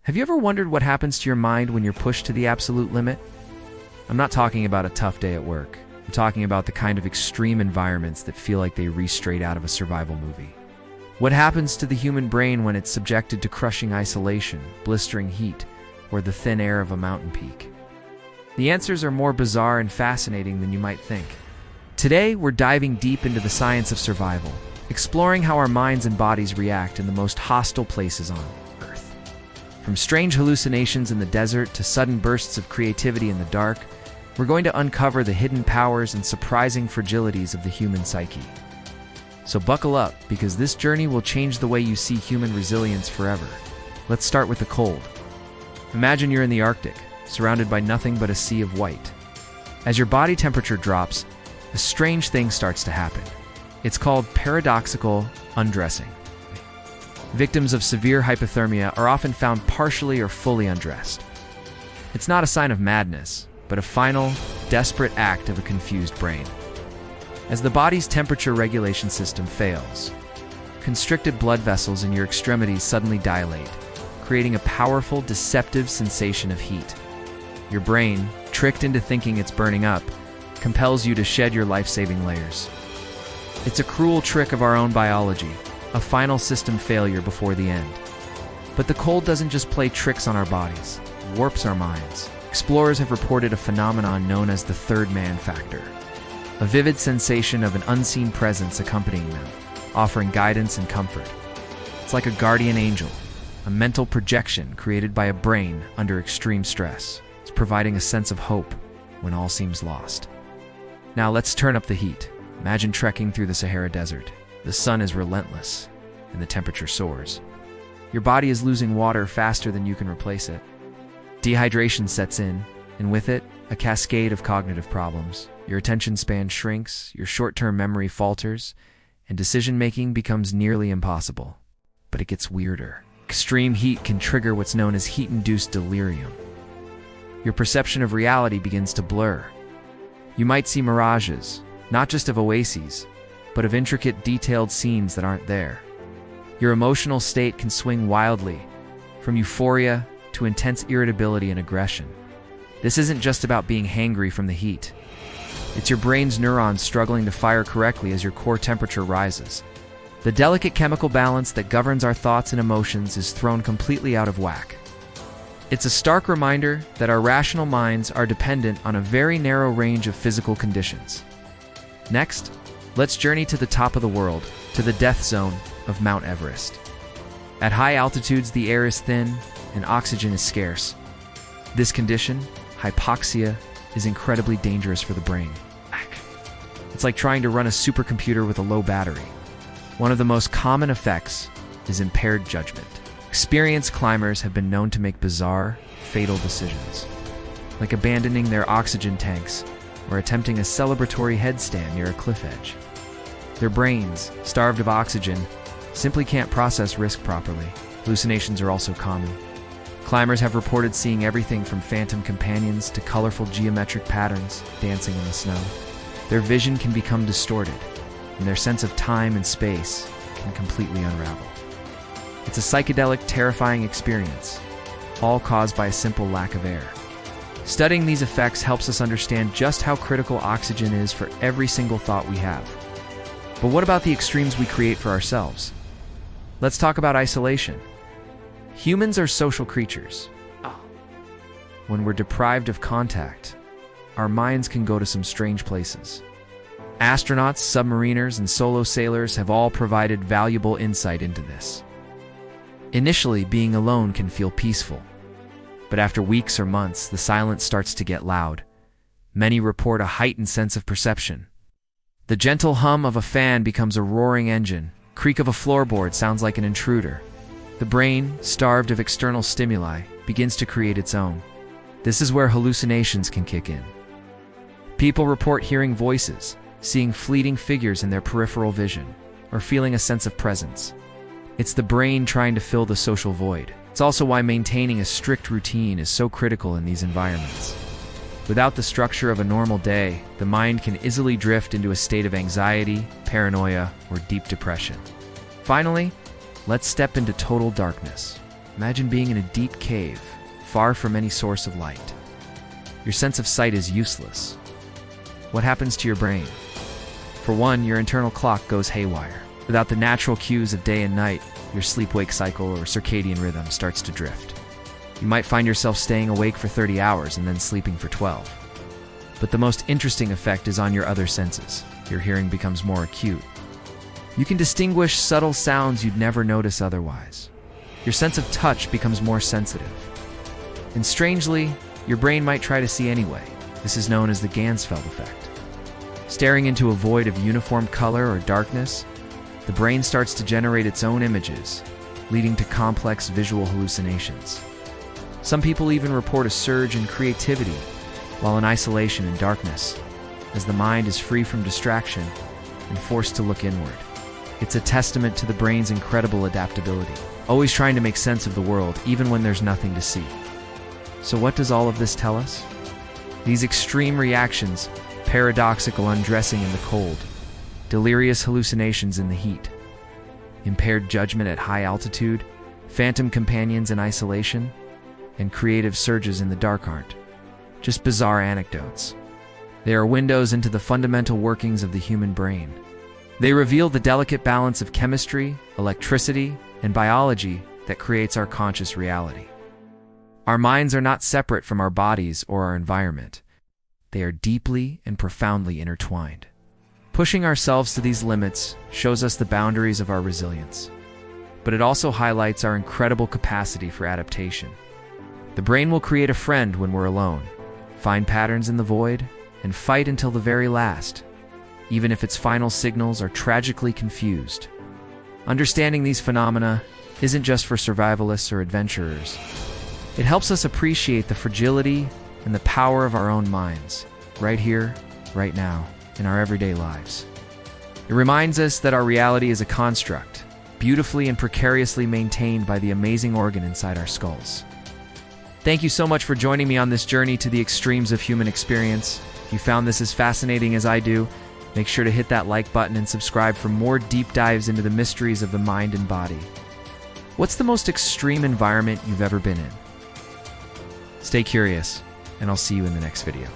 Have you ever wondered what happens to your mind when you're pushed to the absolute limit? I'm not talking about a tough day at work. I'm talking about the kind of extreme environments that feel like they reach straight out of a survival movie. What happens to the human brain when it's subjected to crushing isolation, blistering heat, or the thin air of a mountain peak? The answers are more bizarre and fascinating than you might think. Today, we're diving deep into the science of survival, exploring how our minds and bodies react in the most hostile places on Earth. From strange hallucinations in the desert to sudden bursts of creativity in the dark, we're going to uncover the hidden powers and surprising fragilities of the human psyche. So buckle up, because this journey will change the way you see human resilience forever. Let's start with the cold. Imagine you're in the Arctic, surrounded by nothing but a sea of white. As your body temperature drops, a strange thing starts to happen. It's called paradoxical undressing. Victims of severe hypothermia are often found partially or fully undressed. It's not a sign of madness, but a final, desperate act of a confused brain. As the body's temperature regulation system fails, constricted blood vessels in your extremities suddenly dilate, creating a powerful, deceptive sensation of heat. Your brain, tricked into thinking it's burning up, compels you to shed your life-saving layers. It's a cruel trick of our own biology, a final system failure before the end. But the cold doesn't just play tricks on our bodies, it warps our minds. Explorers have reported a phenomenon known as the third man factor, a vivid sensation of an unseen presence accompanying them, offering guidance and comfort. It's like a guardian angel, a mental projection created by a brain under extreme stress. It's providing a sense of hope when all seems lost. Now let's turn up the heat. Imagine trekking through the Sahara Desert. The sun is relentless, and the temperature soars. Your body is losing water faster than you can replace it. Dehydration sets in, and with it, a cascade of cognitive problems. Your attention span shrinks, your short-term memory falters, and decision-making becomes nearly impossible. But it gets weirder. Extreme heat can trigger what's known as heat-induced delirium. Your perception of reality begins to blur. You might see mirages, not just of oases, but of intricate, detailed scenes that aren't there. Your emotional state can swing wildly, from euphoria to intense irritability and aggression. This isn't just about being hangry from the heat. It's your brain's neurons struggling to fire correctly as your core temperature rises. The delicate chemical balance that governs our thoughts and emotions is thrown completely out of whack. It's a stark reminder that our rational minds are dependent on a very narrow range of physical conditions. Next, let's journey to the top of the world, to the death zone of Mount Everest. At high altitudes, the air is thin and oxygen is scarce. This condition, hypoxia, is incredibly dangerous for the brain. It's like trying to run a supercomputer with a low battery. One of the most common effects is impaired judgment. Experienced climbers have been known to make bizarre, fatal decisions, like abandoning their oxygen tanks or attempting a celebratory headstand near a cliff edge. Their brains, starved of oxygen, simply can't process risk properly. Hallucinations are also common. Climbers have reported seeing everything from phantom companions to colorful geometric patterns dancing in the snow. Their vision can become distorted, and their sense of time and space can completely unravel. It's a psychedelic, terrifying experience, all caused by a simple lack of air. Studying these effects helps us understand just how critical oxygen is for every single thought we have. But what about the extremes we create for ourselves? Let's talk about isolation. Humans are social creatures. When we're deprived of contact, our minds can go to some strange places. Astronauts, submariners, and solo sailors have all provided valuable insight into this. Initially, being alone can feel peaceful, but after weeks or months, the silence starts to get loud. Many report a heightened sense of perception. The gentle hum of a fan becomes a roaring engine. Creak of a floorboard sounds like an intruder. The brain, starved of external stimuli, begins to create its own. This is where hallucinations can kick in. People report hearing voices, seeing fleeting figures in their peripheral vision, or feeling a sense of presence. It's the brain trying to fill the social void. It's also why maintaining a strict routine is so critical in these environments. Without the structure of a normal day, the mind can easily drift into a state of anxiety, paranoia, or deep depression. Finally, let's step into total darkness. Imagine being in a deep cave, far from any source of light. Your sense of sight is useless. What happens to your brain? For one, your internal clock goes haywire. Without the natural cues of day and night, your sleep-wake cycle or circadian rhythm starts to drift. You might find yourself staying awake for 30 hours and then sleeping for 12. But the most interesting effect is on your other senses. Your hearing becomes more acute. You can distinguish subtle sounds you'd never notice otherwise. Your sense of touch becomes more sensitive. And strangely, your brain might try to see anyway. This is known as the Ganzfeld effect. Staring into a void of uniform color or darkness, the brain starts to generate its own images, leading to complex visual hallucinations. Some people even report a surge in creativity while in isolation and darkness, as the mind is free from distraction and forced to look inward. It's a testament to the brain's incredible adaptability, always trying to make sense of the world even when there's nothing to see. So what does all of this tell us? These extreme reactions, paradoxical undressing in the cold, delirious hallucinations in the heat, impaired judgment at high altitude, phantom companions in isolation, and creative surges in the dark aren't just bizarre anecdotes. They are windows into the fundamental workings of the human brain. They reveal the delicate balance of chemistry, electricity, and biology that creates our conscious reality. Our minds are not separate from our bodies or our environment. They are deeply and profoundly intertwined. Pushing ourselves to these limits shows us the boundaries of our resilience, but it also highlights our incredible capacity for adaptation. The brain will create a friend when we're alone, find patterns in the void, and fight until the very last, even if its final signals are tragically confused. Understanding these phenomena isn't just for survivalists or adventurers. It helps us appreciate the fragility and the power of our own minds, right here, right now, in our everyday lives. It reminds us that our reality is a construct, beautifully and precariously maintained by the amazing organ inside our skulls. Thank you so much for joining me on this journey to the extremes of human experience. If you found this as fascinating as I do, make sure to hit that like button and subscribe for more deep dives into the mysteries of the mind and body. What's the most extreme environment you've ever been in? Stay curious, and I'll see you in the next video.